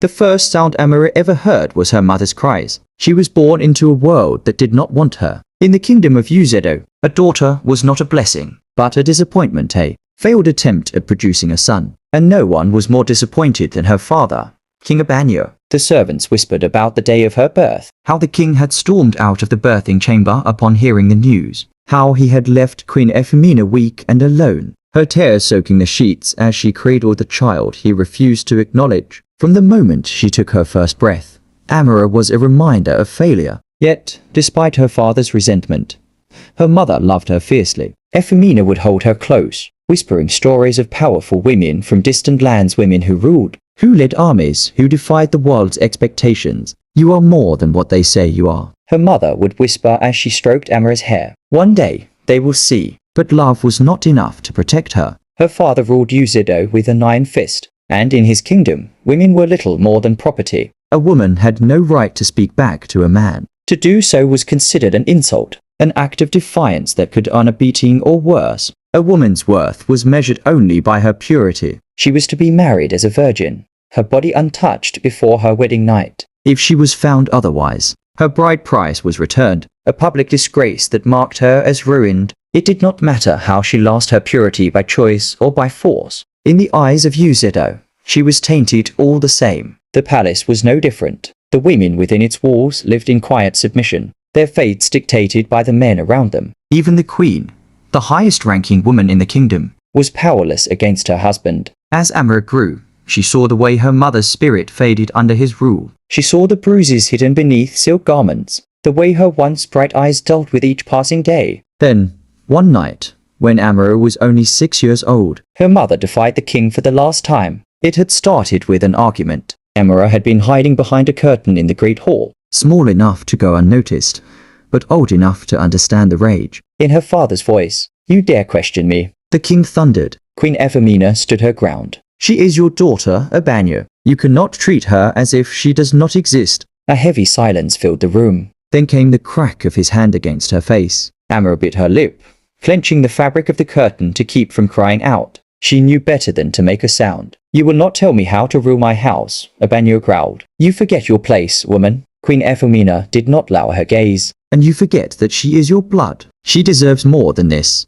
The first sound Amara ever heard was her mother's cries. She was born into a world that did not want her. In the kingdom of Uzedo, a daughter was not a blessing, but a disappointment, a failed attempt at producing a son. And no one was more disappointed than her father, King Obanu. The servants whispered about the day of her birth, how the king had stormed out of the birthing chamber upon hearing the news, how he had left Queen Ephemina weak and alone, her tears soaking the sheets as she cradled the child he refused to acknowledge. From the moment she took her first breath, Amara was a reminder of failure. Yet, despite her father's resentment, her mother loved her fiercely. Ephemina would hold her close, whispering stories of powerful women from distant lands, women who ruled, who led armies, who defied the world's expectations. You are more than what they say you are, her mother would whisper as she stroked Amara's hair. One day, they will see. But love was not enough to protect her. Her father ruled Uzedo with an iron fist, and in his kingdom, women were little more than property. A woman had no right to speak back to a man. To do so was considered an insult, an act of defiance that could earn a beating or worse. A woman's worth was measured only by her purity. She was to be married as a virgin, her body untouched before her wedding night. If she was found otherwise, her bride price was returned, a public disgrace that marked her as ruined. It did not matter how she lost her purity by choice or by force. In the eyes of Uzedo, she was tainted all the same. The palace was no different. The women within its walls lived in quiet submission, their fates dictated by the men around them. Even the queen, the highest-ranking woman in the kingdom, was powerless against her husband. As Amara grew, she saw the way her mother's spirit faded under his rule. She saw the bruises hidden beneath silk garments, the way her once bright eyes dulled with each passing day. Then, one night, when Amara was only 6 years old, her mother defied the king for the last time. It had started with an argument. Amara had been hiding behind a curtain in the great hall, small enough to go unnoticed, but old enough to understand the rage. In her father's voice, "You dare question me?" the king thundered. Queen Ephemina stood her ground. "She is your daughter, Obanu. You cannot treat her as if she does not exist." A heavy silence filled the room. Then came the crack of his hand against her face. Amara bit her lip, clenching the fabric of the curtain to keep from crying out. She knew better than to make a sound. "You will not tell me how to rule my house," Obanu growled. "You forget your place, woman." Queen Ephemina did not lower her gaze. "And you forget that she is your blood. She deserves more than this."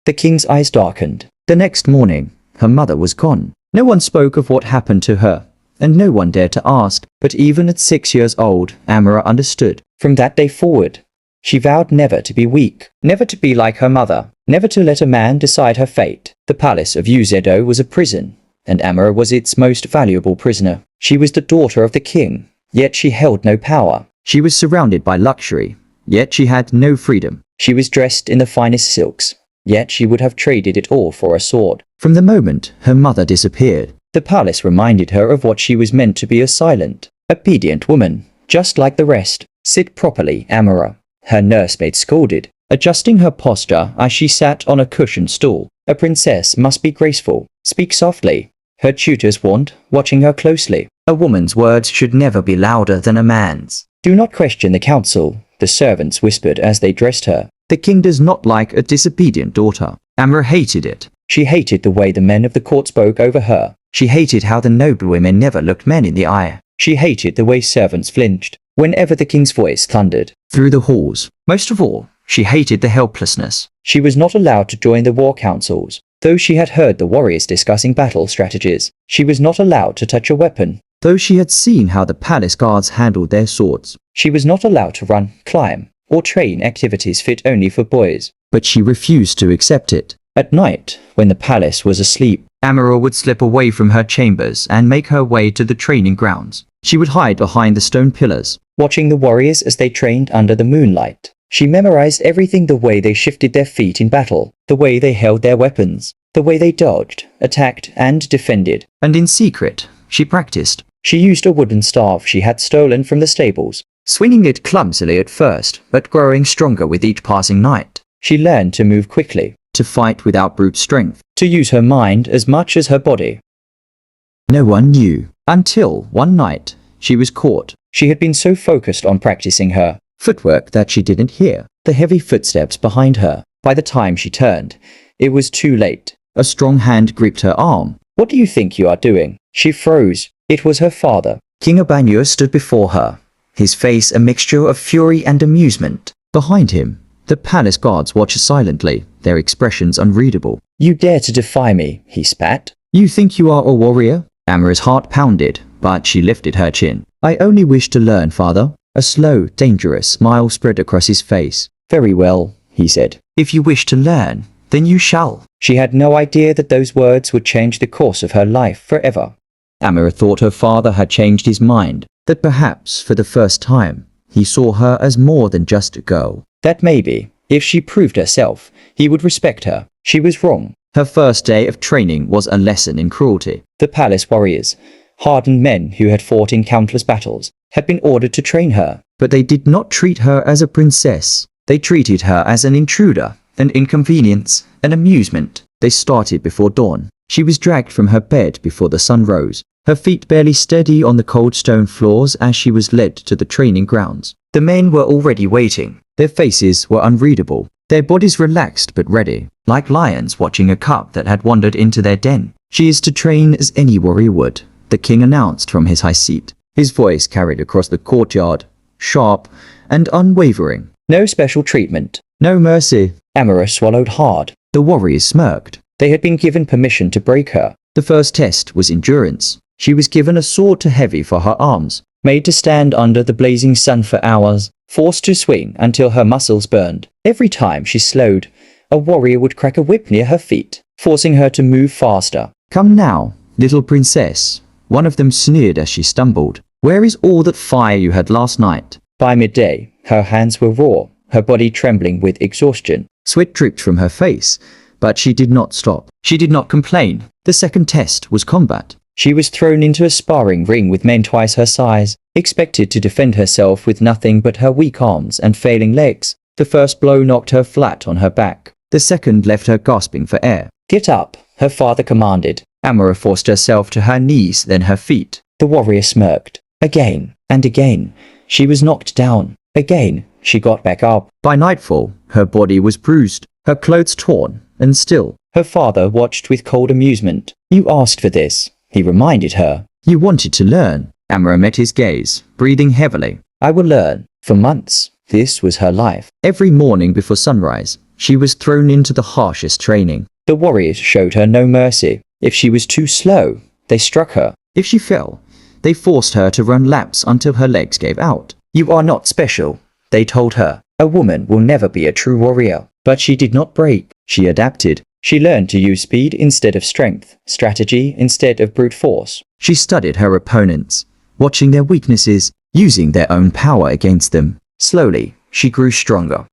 The king's eyes darkened. The next morning, her mother was gone. No one spoke of what happened to her, and no one dared to ask. But even at 6 years old, Amara understood. From that day forward, she vowed never to be weak, never to be like her mother, never to let a man decide her fate. The palace of Uzedo was a prison, and Amara was its most valuable prisoner. She was the daughter of the king, yet she held no power. She was surrounded by luxury, yet she had no freedom. She was dressed in the finest silks, yet she would have traded it all for a sword. From the moment her mother disappeared, the palace reminded her of what she was meant to be: a silent, obedient woman, just like the rest. "Sit properly, Amara," her nursemaid scolded, adjusting her posture as she sat on a cushioned stool. "A princess must be graceful. Speak softly," her tutors warned, watching her closely. "A woman's words should never be louder than a man's." "Do not question the council," the servants whispered as they dressed her. "The king does not like a disobedient daughter." Amara hated it. She hated the way the men of the court spoke over her. She hated how the noble women never looked men in the eye. She hated the way servants flinched whenever the king's voice thundered through the halls. Most of all, she hated the helplessness. She was not allowed to join the war councils, though she had heard the warriors discussing battle strategies. She was not allowed to touch a weapon, though she had seen how the palace guards handled their swords. She was not allowed to run, climb, or train activities fit only for boys. But she refused to accept it. At night, when the palace was asleep, Amara would slip away from her chambers and make her way to the training grounds. She would hide behind the stone pillars, watching the warriors as they trained under the moonlight. She memorized everything: the way they shifted their feet in battle, the way they held their weapons, the way they dodged, attacked, and defended. And in secret, she practiced. She used a wooden staff she had stolen from the stables, swinging it clumsily at first, but growing stronger with each passing night. She learned to move quickly, to fight without brute strength, to use her mind as much as her body. No one knew, until one night, she was caught. She had been so focused on practicing her footwork that she didn't hear the heavy footsteps behind her. By the time she turned, it was too late. A strong hand gripped her arm. "What do you think you are doing?" She froze. It was her father. King Obanu stood before her, his face a mixture of fury and amusement. Behind him, the palace guards watched silently, their expressions unreadable. "You dare to defy me," he spat. "You think you are a warrior?" Amara's heart pounded, but she lifted her chin. "I only wish to learn, father." A slow, dangerous smile spread across his face. "Very well," he said. "If you wish to learn, then you shall." She had no idea that those words would change the course of her life forever. Amara thought her father had changed his mind, that perhaps, for the first time, he saw her as more than just a girl. That maybe, if she proved herself, he would respect her. She was wrong. Her first day of training was a lesson in cruelty. The palace warriors, hardened men who had fought in countless battles, had been ordered to train her, but they did not treat her as a princess. They treated her as an intruder, an inconvenience, an amusement. They started before dawn. She was dragged from her bed before the sun rose, her feet barely steady on the cold stone floors as she was led to the training grounds. The men were already waiting. Their faces were unreadable, their bodies relaxed but ready, like lions watching a cub that had wandered into their den. "She is to train as any warrior would," the king announced from his high seat. His voice carried across the courtyard, sharp and unwavering. "No special treatment, no mercy." Amara swallowed hard. The warriors smirked. They had been given permission to break her. The first test was endurance. She was given a sword too heavy for her arms, made to stand under the blazing sun for hours, forced to swing until her muscles burned. Every time she slowed, a warrior would crack a whip near her feet, forcing her to move faster. "Come now, little princess," one of them sneered as she stumbled. "Where is all that fire you had last night?" By midday, her hands were raw, her body trembling with exhaustion. Sweat dripped from her face, but she did not stop. She did not complain. The second test was combat. She was thrown into a sparring ring with men twice her size, expected to defend herself with nothing but her weak arms and failing legs. The first blow knocked her flat on her back. The second left her gasping for air. "Get up," her father commanded. Amara forced herself to her knees, then her feet. The warrior smirked. Again and again, she was knocked down. Again, she got back up. By nightfall, her body was bruised, her clothes torn, and still. Her father watched with cold amusement. "You asked for this," he reminded her. "You wanted to learn." Amara met his gaze, breathing heavily. "I will learn." For months, this was her life. Every morning before sunrise, she was thrown into the harshest training. The warriors showed her no mercy. If she was too slow, they struck her. If she fell, they forced her to run laps until her legs gave out. "You are not special," they told her. "A woman will never be a true warrior." But she did not break. She adapted. She learned to use speed instead of strength, strategy instead of brute force. She studied her opponents, watching their weaknesses, using their own power against them. Slowly, she grew stronger.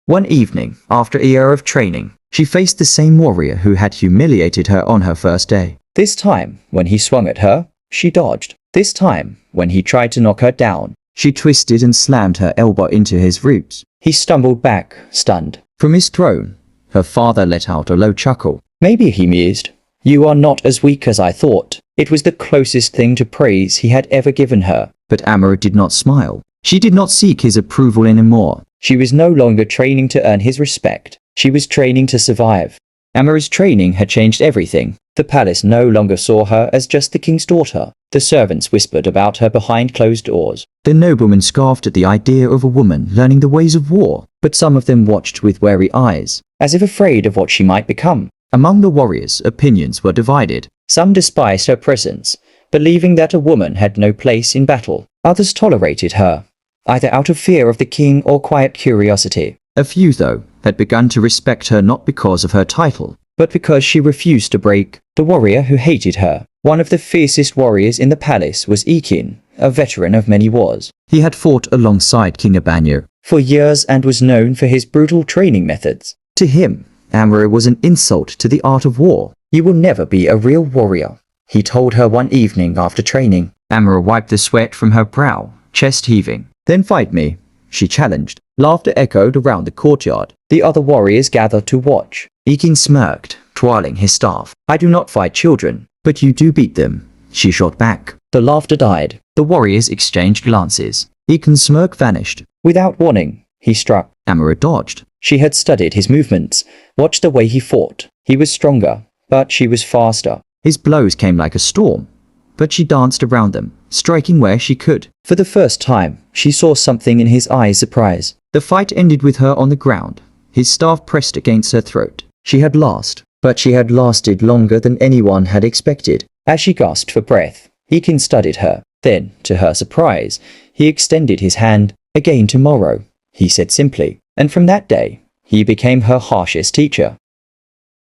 One evening, after a year of training, she faced the same warrior who had humiliated her on her first day. This time, when he swung at her, she dodged. This time, when he tried to knock her down, she twisted and slammed her elbow into his ribs. He stumbled back, stunned. From his throne, her father let out a low chuckle. "Maybe," he mused, "you are not as weak as I thought." It was the closest thing to praise he had ever given her. But Amara did not smile. She did not seek his approval anymore. She was no longer training to earn his respect. She was training to survive. Amara's training had changed everything. The palace no longer saw her as just the king's daughter. The servants whispered about her behind closed doors. The noblemen scoffed at the idea of a woman learning the ways of war, but some of them watched with wary eyes, as if afraid of what she might become. Among the warriors, opinions were divided. Some despised her presence, believing that a woman had no place in battle. Others tolerated her, either out of fear of the king or quiet curiosity. A few, though, had begun to respect her not because of her title, but because she refused to break. The warrior who hated her, one of the fiercest warriors in the palace, was Ekin, a veteran of many wars. He had fought alongside King Obanu for years and was known for his brutal training methods. To him, Amara was an insult to the art of war. "You will never be a real warrior," he told her one evening after training. Amara wiped the sweat from her brow, chest heaving. "Then fight me," she challenged. Laughter echoed around the courtyard. The other warriors gathered to watch. Ekin smirked, twirling his staff. "I do not fight children, but you do beat them," she shot back. The laughter died. The warriors exchanged glances. Ekin's smirk vanished. Without warning, he struck. Amara dodged. She had studied his movements, watched the way he fought. He was stronger, but she was faster. His blows came like a storm, but she danced around them, striking where she could. For the first time, she saw something in his eyes surprise. The fight ended with her on the ground, his staff pressed against her throat. She had lost, but she had lasted longer than anyone had expected. As she gasped for breath, Ekin studied her. Then, to her surprise, he extended his hand. "Again tomorrow," he said simply, and from that day, he became her harshest teacher.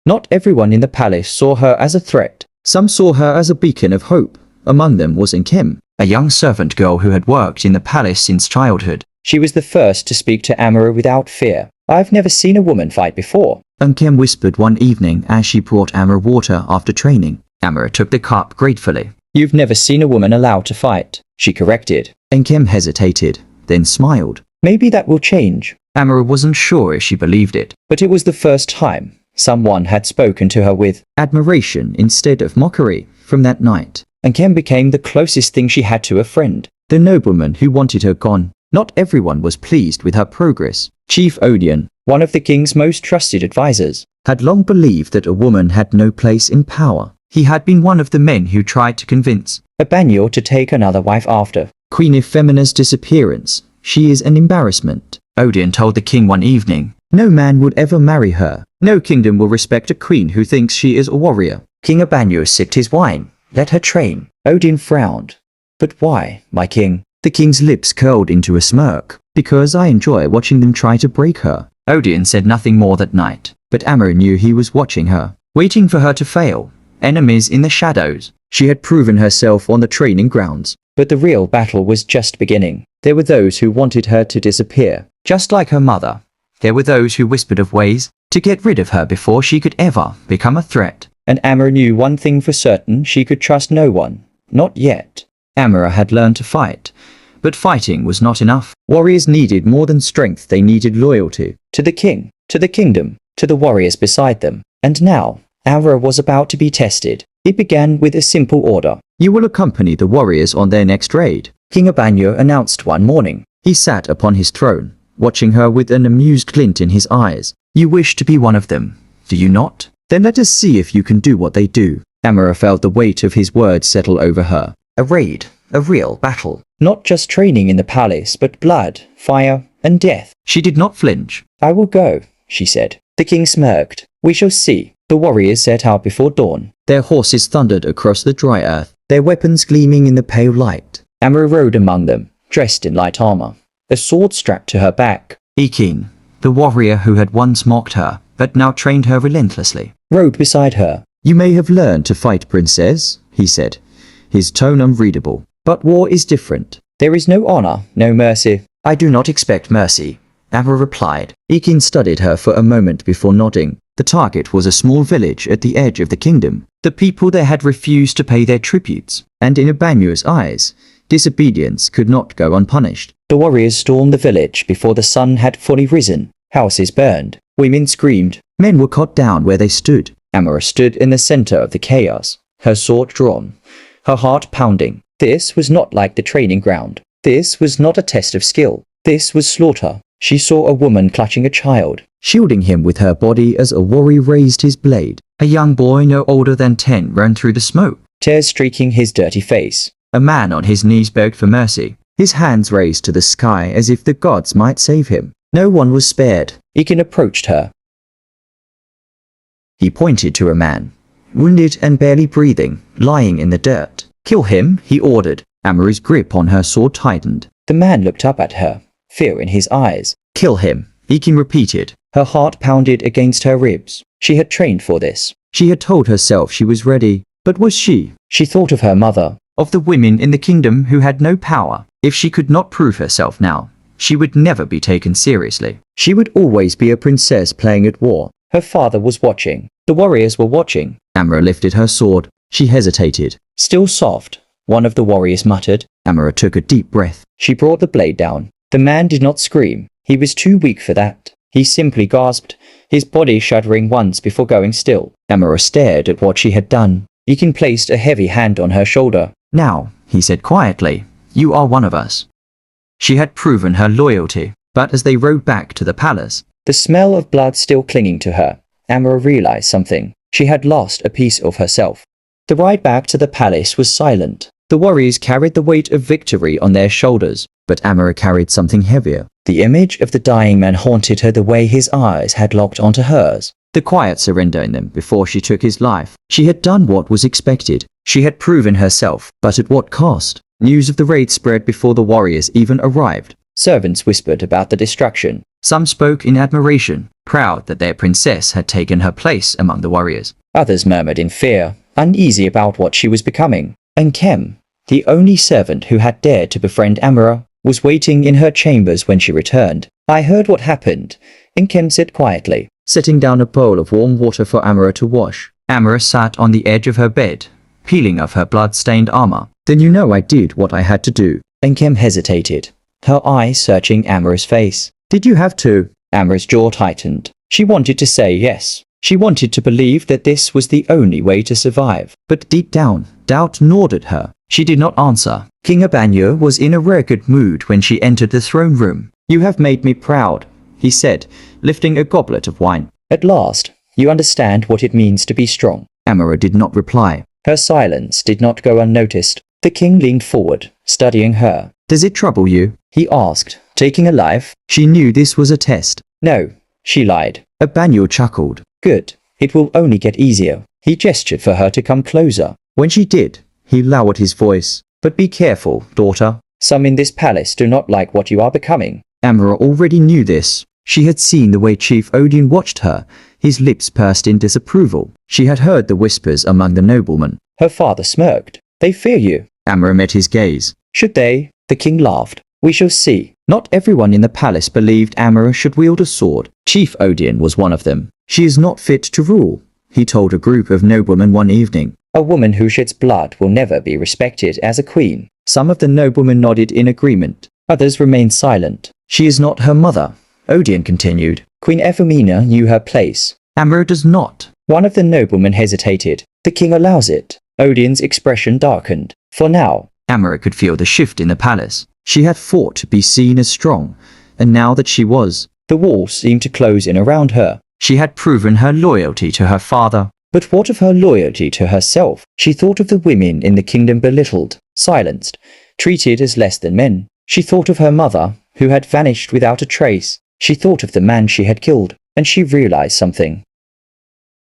Not everyone in the palace saw her as a threat. Some saw her as a beacon of hope. Among them was Nkem, a young servant girl who had worked in the palace since childhood. She was the first to speak to Amara without fear. "I've never seen a woman fight before," Nkem whispered one evening as she brought Amara water after training. Amara took the cup gratefully. "You've never seen a woman allowed to fight," she corrected. Nkem hesitated, then smiled. "Maybe that will change." Amara wasn't sure if she believed it, but it was the first time someone had spoken to her with admiration instead of mockery. From that night, Nkem became the closest thing she had to a friend, the nobleman who wanted her gone. Not everyone was pleased with her progress. Chief Odion, one of the king's most trusted advisors, had long believed that a woman had no place in power. He had been one of the men who tried to convince Obanu to take another wife after Queen Ifemina's disappearance. "She is an embarrassment," Odion told the king one evening. "No man would ever marry her. No kingdom will respect a queen who thinks she is a warrior." King Obanu sipped his wine. "Let her train." Odion frowned. "But why, my king?" The king's lips curled into a smirk. "Because I enjoy watching them try to break her." Odion said nothing more that night, but Amara knew he was watching her, waiting for her to fail. Enemies in the shadows. She had proven herself on the training grounds, but the real battle was just beginning. There were those who wanted her to disappear, just like her mother. There were those who whispered of ways to get rid of her before she could ever become a threat. And Amara knew one thing for certain: she could trust no one. Not yet. Amara had learned to fight, but fighting was not enough. Warriors needed more than strength, they needed loyalty. To the king, to the kingdom, to the warriors beside them. And now, Amara was about to be tested. It began with a simple order. "You will accompany the warriors on their next raid," King Obanu announced one morning. He sat upon his throne, watching her with an amused glint in his eyes. "You wish to be one of them, do you not? Then let us see if you can do what they do." Amara felt the weight of his words settle over her. A raid, a real battle. Not just training in the palace, but blood, fire, and death. She did not flinch. "I will go," she said. The king smirked. "We shall see." The warriors set out before dawn. Their horses thundered across the dry earth, their weapons gleaming in the pale light. Amara rode among them, dressed in light armor, a sword strapped to her back. Ekin, the warrior who had once mocked her, but now trained her relentlessly, rode beside her. "You may have learned to fight, princess," he said, his tone unreadable. "But war is different. There is no honor, no mercy." "I do not expect mercy," Amara replied. Ekin studied her for a moment before nodding. The target was a small village at the edge of the kingdom. The people there had refused to pay their tributes, and in Obanu's eyes, disobedience could not go unpunished. The warriors stormed the village before the sun had fully risen. Houses burned. Women screamed. Men were cut down where they stood. Amara stood in the center of the chaos, her sword drawn, her heart pounding. This was not like the training ground. This was not a test of skill. This was slaughter. She saw a woman clutching a child, shielding him with her body as a warrior raised his blade. A young boy no older than 10 ran through the smoke, tears streaking his dirty face. A man on his knees begged for mercy, his hands raised to the sky as if the gods might save him. No one was spared. Ekin approached her. He pointed to a man, wounded and barely breathing, lying in the dirt. "Kill him," he ordered. Amara's grip on her sword tightened. The man looked up at her, fear in his eyes. "Kill him," Ekin repeated. Her heart pounded against her ribs. She had trained for this. She had told herself she was ready. But was she? She thought of her mother, of the women in the kingdom who had no power. If she could not prove herself now, she would never be taken seriously. She would always be a princess playing at war. Her father was watching. The warriors were watching. Amara lifted her sword. She hesitated. "Still soft," one of the warriors muttered. Amara took a deep breath. She brought the blade down. The man did not scream. He was too weak for that. He simply gasped, his body shuddering once before going still. Amara stared at what she had done. Ekin placed a heavy hand on her shoulder. "Now," he said quietly, "you are one of us." She had proven her loyalty, but as they rode back to the palace, the smell of blood still clinging to her, Amara realized something. She had lost a piece of herself. The ride back to the palace was silent. The warriors carried the weight of victory on their shoulders, but Amara carried something heavier. The image of the dying man haunted her the way his eyes had locked onto hers. The quiet surrender in them before she took his life. She had done what was expected. She had proven herself, but at what cost? News of the raid spread before the warriors even arrived. Servants whispered about the destruction. Some spoke in admiration, proud that their princess had taken her place among the warriors. Others murmured in fear, uneasy about what she was becoming. And Kem, the only servant who had dared to befriend Amara, was waiting in her chambers when she returned. I heard what happened, Kem said quietly, setting down a bowl of warm water for Amara to wash. Amara sat on the edge of her bed, peeling off her blood-stained armor. Then you know I did what I had to do. Kem hesitated, her eyes searching Amara's face. Did you have to? Amara's jaw tightened. She wanted to say yes. She wanted to believe that this was the only way to survive. But deep down, doubt gnawed at her. She did not answer. King Obanu was in a rare good mood when she entered the throne room. You have made me proud, he said, lifting a goblet of wine. At last, you understand what it means to be strong. Amara did not reply. Her silence did not go unnoticed. The king leaned forward, studying her. Does it trouble you? He asked, taking a life. She knew this was a test. No, she lied. Obanu chuckled. Good. It will only get easier. He gestured for her to come closer. When she did, he lowered his voice. But be careful, daughter. Some in this palace do not like what you are becoming. Amara already knew this. She had seen the way Chief Odin watched her, his lips pursed in disapproval. She had heard the whispers among the noblemen. Her father smirked. They fear you. Amara met his gaze. Should they? The king laughed. We shall see. Not everyone in the palace believed Amara should wield a sword. Chief Odin was one of them. She is not fit to rule, he told a group of noblemen one evening. A woman who sheds blood will never be respected as a queen. Some of the noblemen nodded in agreement. Others remained silent. She is not her mother, Odin continued. Queen Obinna knew her place. Amara does not. One of the noblemen hesitated. The king allows it. Odin's expression darkened. For now, Amara could feel the shift in the palace. She had fought to be seen as strong, and now that she was, the walls seemed to close in around her. She had proven her loyalty to her father. But what of her loyalty to herself? She thought of the women in the kingdom belittled, silenced, treated as less than men. She thought of her mother, who had vanished without a trace. She thought of the man she had killed, and she realized something.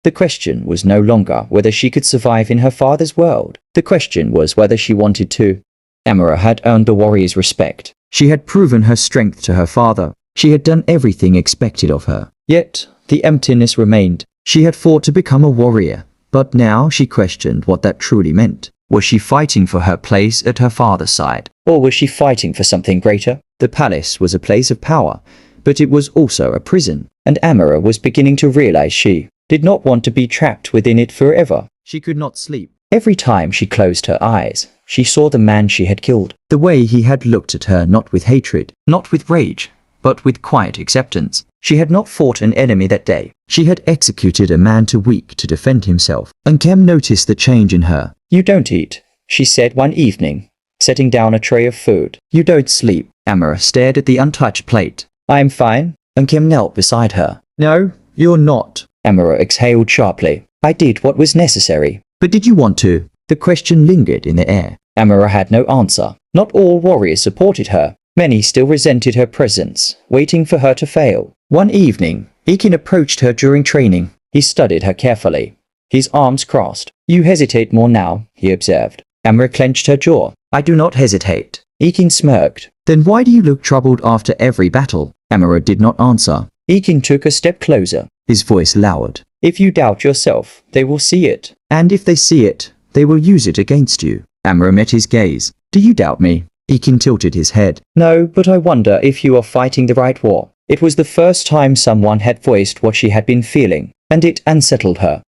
The question was no longer whether she could survive in her father's world. The question was whether she wanted to. Amara had earned the warrior's respect. She had proven her strength to her father. She had done everything expected of her. Yet, the emptiness remained. She had fought to become a warrior, but now she questioned what that truly meant. Was she fighting for her place at her father's side? Or was she fighting for something greater? The palace was a place of power, but it was also a prison, and Amara was beginning to realize she did not want to be trapped within it forever. She could not sleep. Every time she closed her eyes, she saw the man she had killed. The way he had looked at her, not with hatred, not with rage, but with quiet acceptance. She had not fought an enemy that day. She had executed a man too weak to defend himself. And Kem noticed the change in her. You don't eat, she said one evening, setting down a tray of food. You don't sleep. Amara stared at the untouched plate. I am fine. And Kem knelt beside her. No, you're not. Amara exhaled sharply. I did what was necessary. But did you want to? The question lingered in the air. Amara had no answer. Not all warriors supported her. Many still resented her presence, waiting for her to fail. One evening, Ikin approached her during training. He studied her carefully, his arms crossed. You hesitate more now, he observed. Amara clenched her jaw. I do not hesitate. Ikin smirked. Then why do you look troubled after every battle? Amara did not answer. Ikin took a step closer. His voice lowered. If you doubt yourself, they will see it. And if they see it, they will use it against you. Amara met his gaze. Do you doubt me? Ikin tilted his head. No, but I wonder if you are fighting the right war. It was the first time someone had voiced what she had been feeling, and it unsettled her.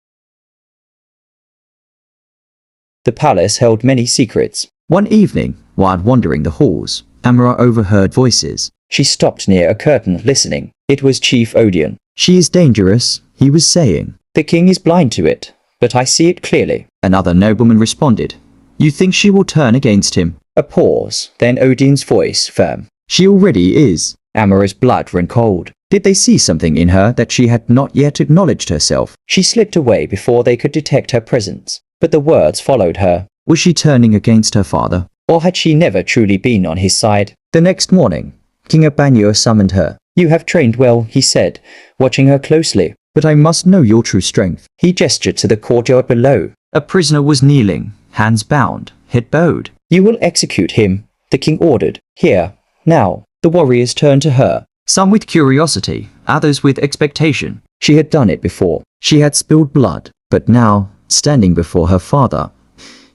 The palace held many secrets. One evening, while wandering the halls, Amara overheard voices. She stopped near a curtain, listening. It was Chief Odin. She is dangerous, he was saying. The king is blind to it, but I see it clearly. Another nobleman responded. You think she will turn against him? A pause, then Odin's voice firm. She already is. Amara's blood ran cold. Did they see something in her that she had not yet acknowledged herself? She slipped away before they could detect her presence. but the words followed her. Was she turning against her father? Or had she never truly been on his side? The next morning, King Obanu summoned her. You have trained well, he said, watching her closely. But I must know your true strength. He gestured to the courtyard below. A prisoner was kneeling, hands bound, head bowed. You will execute him, the king ordered. Here, now. The warriors turned to her, some with curiosity, others with expectation. She had done it before. She had spilled blood. But now, standing before her father,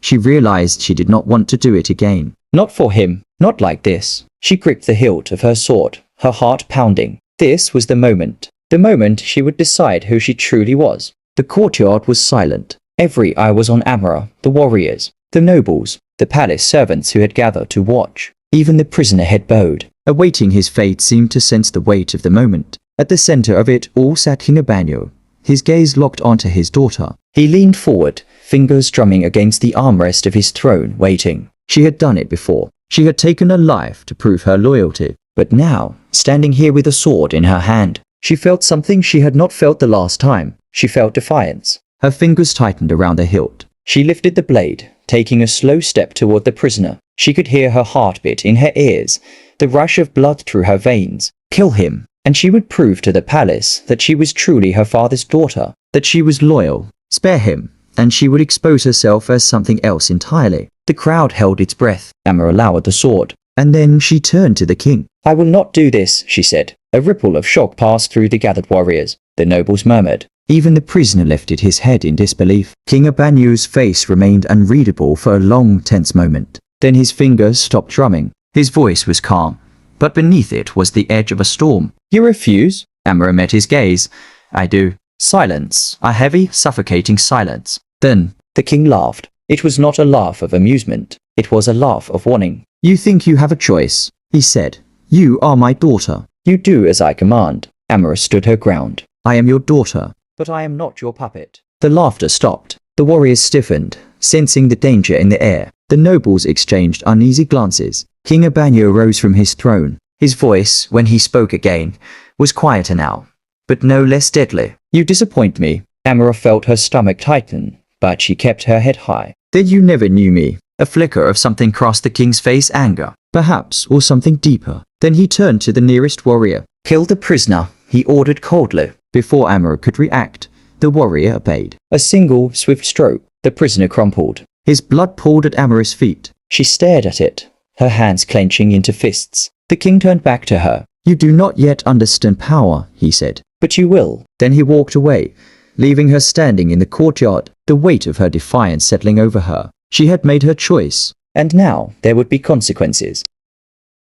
she realized she did not want to do it again. Not for him, not like this. She gripped the hilt of her sword, her heart pounding. This was the moment she would decide who she truly was. The courtyard was silent. Every eye was on Amara, the warriors, the nobles, the palace servants who had gathered to watch. Even the prisoner head bowed, awaiting his fate, seemed to sense the weight of the moment. At the center of it all sat King Obanu, his gaze locked onto his daughter. He leaned forward, fingers drumming against the armrest of his throne, waiting. She had done it before. She had taken a life to prove her loyalty. But now, standing here with a sword in her hand, she felt something she had not felt the last time. She felt defiance. Her fingers tightened around the hilt. She lifted the blade, taking a slow step toward the prisoner. She could hear her heartbeat in her ears, the rush of blood through her veins. Kill him, and she would prove to the palace that she was truly her father's daughter, that she was loyal. Spare him, and she would expose herself as something else entirely. The crowd held its breath. Amara lowered the sword, and then she turned to the king. I will not do this, she said. A ripple of shock passed through the gathered warriors. The nobles murmured. Even the prisoner lifted his head in disbelief. King Obanu's face remained unreadable for a long, tense moment. Then his fingers stopped drumming. His voice was calm, but beneath it was the edge of a storm. You refuse? Amara met his gaze. I do. Silence. A heavy, suffocating silence. Then, the king laughed. It was not a laugh of amusement. It was a laugh of warning. You think you have a choice, he said. You are my daughter. You do as I command. Amara stood her ground. I am your daughter, but I am not your puppet. The laughter stopped. The warriors stiffened, sensing the danger in the air. The nobles exchanged uneasy glances. King Obanu rose from his throne. His voice, when he spoke again, was quieter now, but no less deadly. You disappoint me. Amara felt her stomach tighten, but she kept her head high. Then you never knew me. A flicker of something crossed the king's face, anger, perhaps, or something deeper. Then he turned to the nearest warrior. Kill the prisoner, he ordered coldly. Before Amara could react, the warrior obeyed. A single, swift stroke. The prisoner crumpled. His blood poured at Amara's feet. She stared at it, her hands clenching into fists. The king turned back to her. You do not yet understand power, he said. But you will. Then he walked away, leaving her standing in the courtyard, the weight of her defiance settling over her. She had made her choice, and now there would be consequences.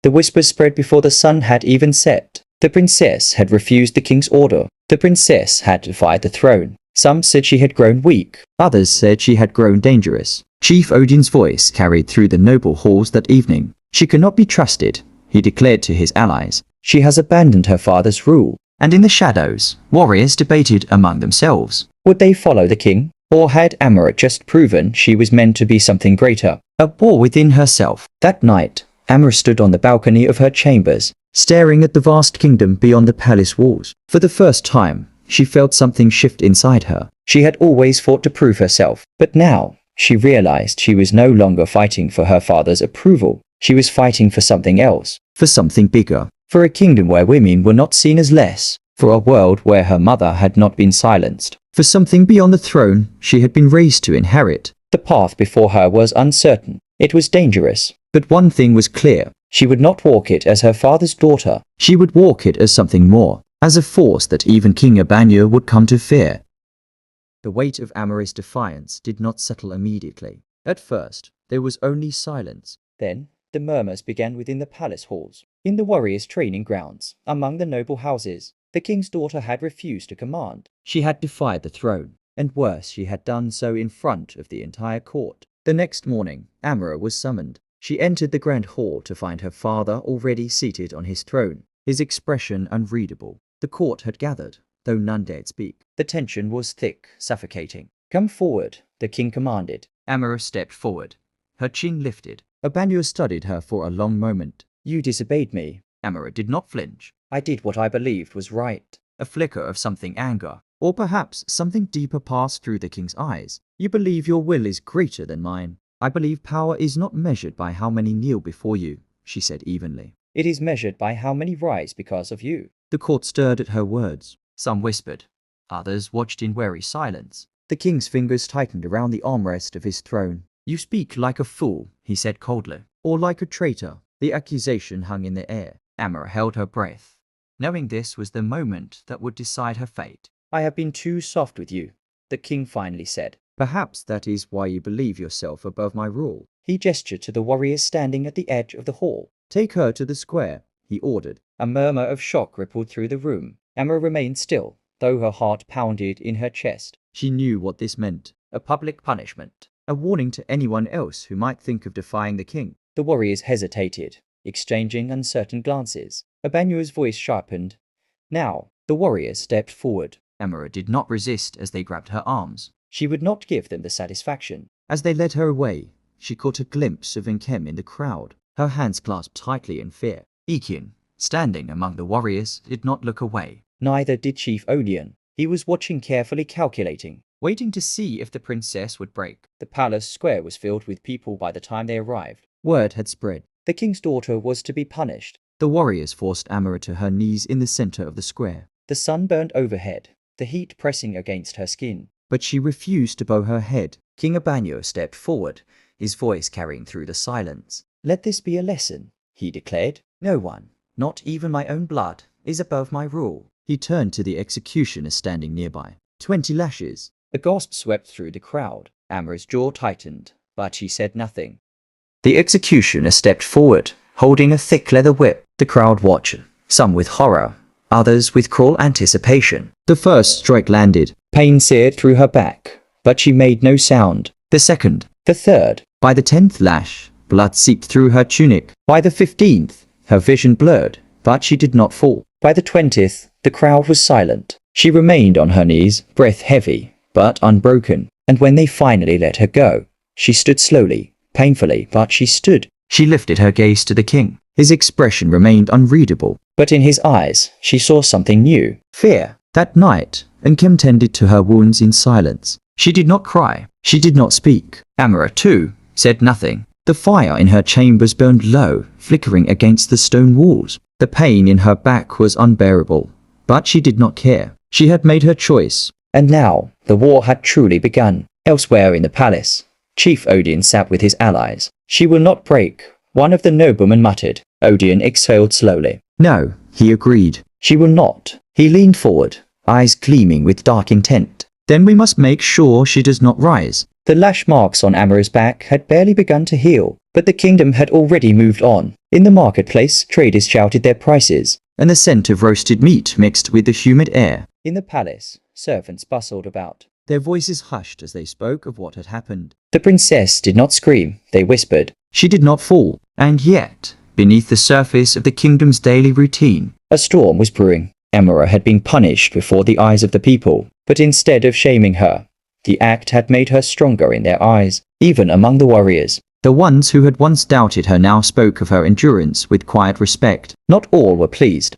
The whispers spread before the sun had even set. The princess had refused the king's order. The princess had defied the throne. Some said she had grown weak. Others said she had grown dangerous. Chief Odin's voice carried through the noble halls that evening. She cannot be trusted, he declared to his allies. She has abandoned her father's rule. And in the shadows, warriors debated among themselves. Would they follow the king? Or had Amara just proven she was meant to be something greater? A war within herself. That night, Amara stood on the balcony of her chambers, staring at the vast kingdom beyond the palace walls. For the first time, she felt something shift inside her. She had always fought to prove herself, but now, she realized she was no longer fighting for her father's approval. She was fighting for something else, for something bigger, for a kingdom where women were not seen as less, for a world where her mother had not been silenced, for something beyond the throne she had been raised to inherit. The path before her was uncertain. It was dangerous. But one thing was clear. She would not walk it as her father's daughter. She would walk it as something more, as a force that even King Obanu would come to fear. The weight of Amara's defiance did not settle immediately. At first, there was only silence. Then, the murmurs began within the palace halls, in the warriors' training grounds, among the noble houses. The king's daughter had refused to command. She had defied the throne, and worse, she had done so in front of the entire court. The next morning, Amara was summoned. She entered the grand hall to find her father already seated on his throne, his expression unreadable. The court had gathered, though none dared speak. The tension was thick, suffocating. Come forward, the king commanded. Amara stepped forward, her chin lifted. Obanu studied her for a long moment. You disobeyed me. Amara did not flinch. I did what I believed was right. A flicker of something anger, Or perhaps something deeper passed through the king's eyes. You believe your will is greater than mine. I believe power is not measured by how many kneel before you, she said evenly. It is measured by how many rise because of you. The court stirred at her words. Some whispered. Others watched in wary silence. The king's fingers tightened around the armrest of his throne. You speak like a fool, he said coldly. Or like a traitor. The accusation hung in the air. Amara held her breath, knowing this was the moment that would decide her fate. I have been too soft with you, the king finally said. Perhaps that is why you believe yourself above my rule. He gestured to the warriors standing at the edge of the hall. Take her to the square, he ordered. A murmur of shock rippled through the room. Amara remained still, though her heart pounded in her chest. She knew what this meant. A public punishment. A warning to anyone else who might think of defying the king. The warriors hesitated, exchanging uncertain glances. Obanu's voice sharpened. Now, the warriors stepped forward. Amara did not resist as they grabbed her arms. She would not give them the satisfaction. As they led her away, she caught a glimpse of Nkem in the crowd, her hands clasped tightly in fear. Ekin, standing among the warriors, did not look away. Neither did Chief Odion. He was watching carefully, calculating, waiting to see if the princess would break. The palace square was filled with people by the time they arrived. Word had spread. The king's daughter was to be punished. The warriors forced Amara to her knees in the center of the square. The sun burned overhead, the heat pressing against her skin. But she refused to bow her head. King Obanu stepped forward, his voice carrying through the silence. Let this be a lesson, he declared. No one, not even my own blood, is above my rule. He turned to the executioner standing nearby. 20 lashes. A gasp swept through the crowd. Amara's jaw tightened, but she said nothing. The executioner stepped forward, holding a thick leather whip. The crowd watched, some with horror, others with cruel anticipation. The first strike landed. Pain seared through her back, but she made no sound. The second, the third. By the 10th lash, blood seeped through her tunic. By the 15th, her vision blurred, but she did not fall. By the 20th, the crowd was silent. She remained on her knees, breath heavy, but unbroken. And when they finally let her go, she stood slowly, painfully, but she stood. She lifted her gaze to the king. His expression remained unreadable, but in his eyes, she saw something new. Fear. That night, Nkem tended to her wounds in silence. She did not cry. She did not speak. Amara, too, said nothing. The fire in her chambers burned low, flickering against the stone walls. The pain in her back was unbearable, but she did not care. She had made her choice. And now, the war had truly begun. Elsewhere in the palace, Chief Odion sat with his allies. She will not break, one of the noblemen muttered. Odion exhaled slowly. No, he agreed. She will not. He leaned forward, eyes gleaming with dark intent. Then we must make sure she does not rise. The lash marks on Amara's back had barely begun to heal, but the kingdom had already moved on. In the marketplace, traders shouted their prices, and the scent of roasted meat mixed with the humid air. In the palace, servants bustled about, their voices hushed as they spoke of what had happened. The princess did not scream, they whispered. She did not fall, and yet, beneath the surface of the kingdom's daily routine, a storm was brewing. Amara had been punished before the eyes of the people, but instead of shaming her, the act had made her stronger in their eyes, even among the warriors. The ones who had once doubted her now spoke of her endurance with quiet respect. Not all were pleased.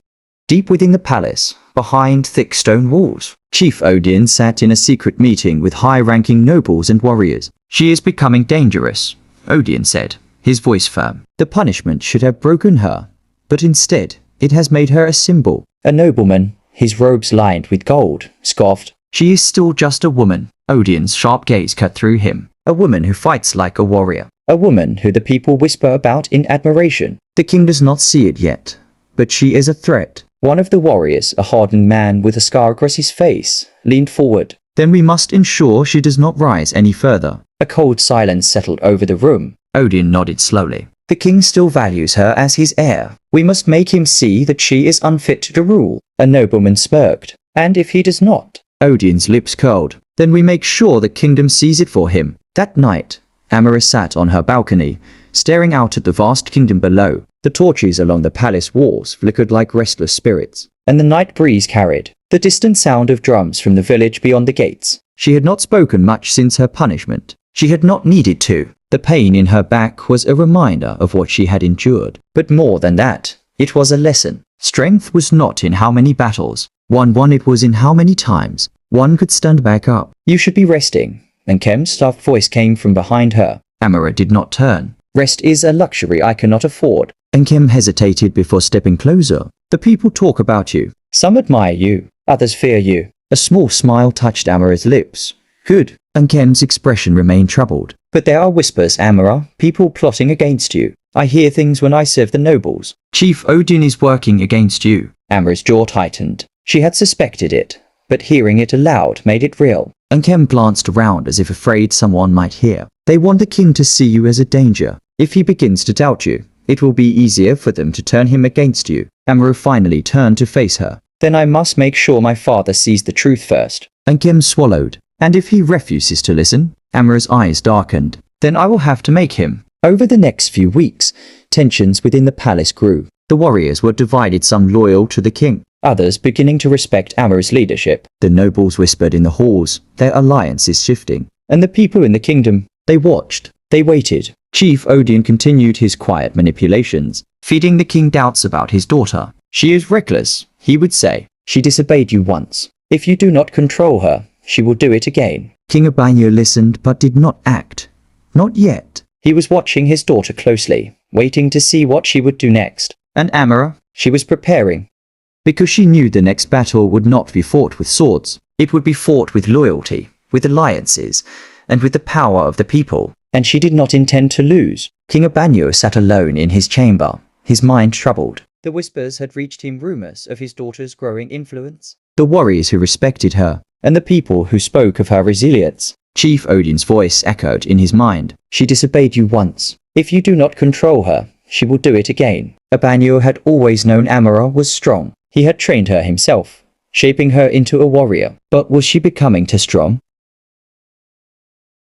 Deep within the palace, behind thick stone walls, Chief Odion sat in a secret meeting with high-ranking nobles and warriors. She is becoming dangerous, Odion said, his voice firm. The punishment should have broken her, but instead, it has made her a symbol. A nobleman, his robes lined with gold, scoffed. She is still just a woman. Odion's sharp gaze cut through him. A woman who fights like a warrior. A woman who the people whisper about in admiration. The king does not see it yet, but she is a threat. One of the warriors, a hardened man with a scar across his face, leaned forward. Then we must ensure she does not rise any further. A cold silence settled over the room. Odion nodded slowly. The king still values her as his heir. We must make him see that she is unfit to rule. A nobleman smirked. And if he does not? Odion's lips curled. Then we make sure the kingdom sees it for him. That night, Amara sat on her balcony, staring out at the vast kingdom below. The torches along the palace walls flickered like restless spirits, and the night breeze carried the distant sound of drums from the village beyond the gates. She had not spoken much since her punishment. She had not needed to. The pain in her back was a reminder of what she had endured. But more than that, it was a lesson. Strength was not in how many battles one won, it was in how many times one could stand back up. You should be resting. And Kem's soft voice came from behind her. Amara did not turn. Rest is a luxury I cannot afford. And Kem hesitated before stepping closer. The people talk about you. Some admire you, others fear you. A small smile touched Amara's lips. Good. And Kem's expression remained troubled. But there are whispers, Amara, people plotting against you. I hear things when I serve the nobles. Chief Odin is working against you. Amara's jaw tightened. She had suspected it, but hearing it aloud made it real. And Kem glanced around as if afraid someone might hear. They want the king to see you as a danger. If he begins to doubt you, it will be easier for them to turn him against you. Amara finally turned to face her. Then I must make sure my father sees the truth first. And Kem swallowed. And if he refuses to listen? Amara's eyes darkened. Then I will have to make him. Over the next few weeks, tensions within the palace grew. The warriors were divided, some loyal to the king, others beginning to respect Amara's leadership. The nobles whispered in the halls, their alliance is shifting. And the people in the kingdom, they watched, they waited. Chief Odin continued his quiet manipulations, feeding the king doubts about his daughter. She is reckless, he would say. She disobeyed you once. If you do not control her, she will do it again. King Obanu listened but did not act. Not yet. He was watching his daughter closely, waiting to see what she would do next. And Amara, she was preparing. Because she knew the next battle would not be fought with swords. It would be fought with loyalty, with alliances, and with the power of the people. And she did not intend to lose. King Obanu sat alone in his chamber, his mind troubled. The whispers had reached him, rumors of his daughter's growing influence. The warriors who respected her, and the people who spoke of her resilience. Chief Odin's voice echoed in his mind. She disobeyed you once. If you do not control her, she will do it again. Obanu had always known Amara was strong. He had trained her himself, shaping her into a warrior. But was she becoming too strong?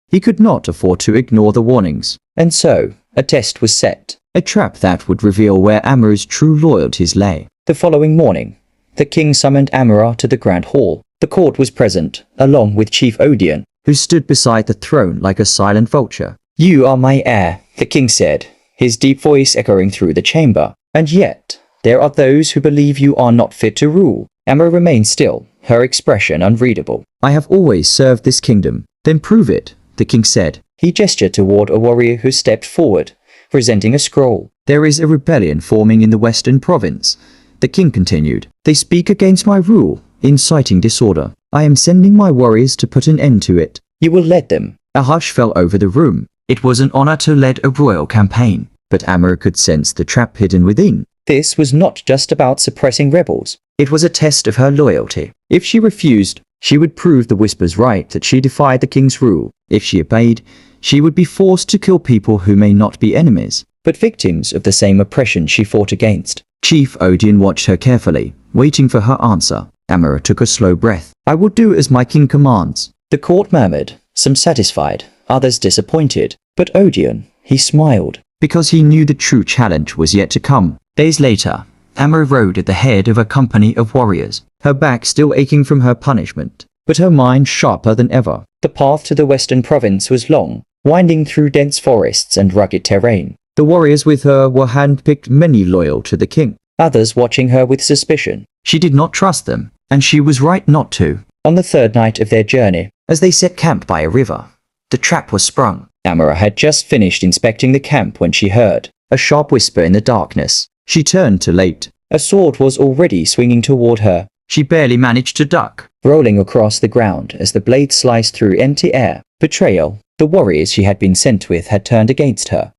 He could not afford to ignore the warnings. And so, a test was set. A trap that would reveal where Amara's true loyalties lay. The following morning, the king summoned Amara to the grand hall. The court was present, along with Chief Odin, who stood beside the throne like a silent vulture. You are my heir, the king said, his deep voice echoing through the chamber. And yet, there are those who believe you are not fit to rule. Amara remained still, her expression unreadable. I have always served this kingdom. Then prove it, the king said. He gestured toward a warrior who stepped forward, presenting a scroll. There is a rebellion forming in the western province. The king continued. They speak against my rule, inciting disorder. I am sending my warriors to put an end to it. You will lead them. A hush fell over the room. It was an honor to lead a royal campaign. But Amara could sense the trap hidden within. This was not just about suppressing rebels. It was a test of her loyalty. If she refused, she would prove the whispers right that she defied the king's rule. If she obeyed, she would be forced to kill people who may not be enemies, but victims of the same oppression she fought against. Chief Odin watched her carefully, waiting for her answer. Amara took a slow breath. I will do as my king commands. The court murmured, some satisfied, others disappointed. But Odin, he smiled, because he knew the true challenge was yet to come. Days later, Amara rode at the head of a company of warriors, her back still aching from her punishment, but her mind sharper than ever. The path to the western province was long, winding through dense forests and rugged terrain. The warriors with her were handpicked, many loyal to the king, others watching her with suspicion. She did not trust them, and she was right not to. On the third night of their journey, as they set camp by a river, the trap was sprung. Amara had just finished inspecting the camp when she heard a sharp whisper in the darkness. She turned too late. A sword was already swinging toward her. She barely managed to duck, rolling across the ground as the blade sliced through empty air. Betrayal. The warriors she had been sent with had turned against her.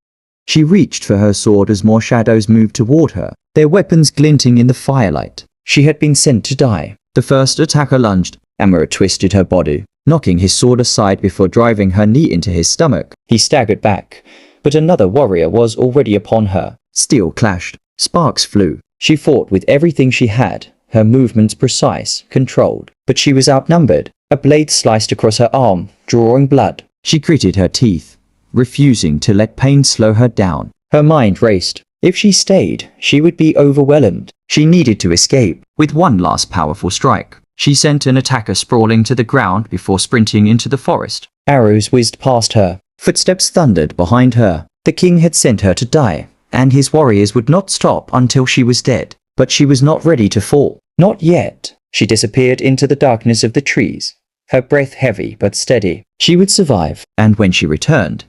She reached for her sword as more shadows moved toward her, their weapons glinting in the firelight. She had been sent to die. The first attacker lunged. Amara twisted her body, knocking his sword aside before driving her knee into his stomach. He staggered back, but another warrior was already upon her. Steel clashed. Sparks flew. She fought with everything she had, her movements precise, controlled. But she was outnumbered. A blade sliced across her arm, drawing blood. She gritted her teeth, refusing to let pain slow her down. Her mind raced. If she stayed, she would be overwhelmed. She needed to escape. With one last powerful strike, she sent an attacker sprawling to the ground before sprinting into the forest. Arrows whizzed past her. Footsteps thundered behind her. The king had sent her to die, and his warriors would not stop until she was dead. But she was not ready to fall. Not yet. She disappeared into the darkness of the trees, her breath heavy but steady. She would survive, and when she returned,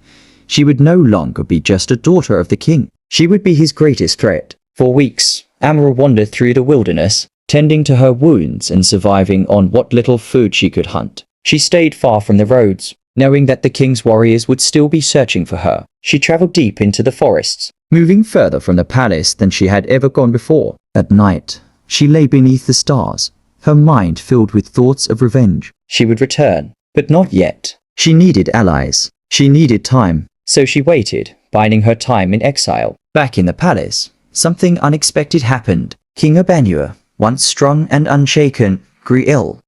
she would no longer be just a daughter of the king. She would be his greatest threat. For weeks, Amara wandered through the wilderness, tending to her wounds and surviving on what little food she could hunt. She stayed far from the roads, knowing that the king's warriors would still be searching for her. She traveled deep into the forests, moving further from the palace than she had ever gone before. At night, she lay beneath the stars, her mind filled with thoughts of revenge. She would return, but not yet. She needed allies. She needed time. So she waited, biding her time in exile. Back in the palace, something unexpected happened. King Obanu, once strong and unshaken, grew ill.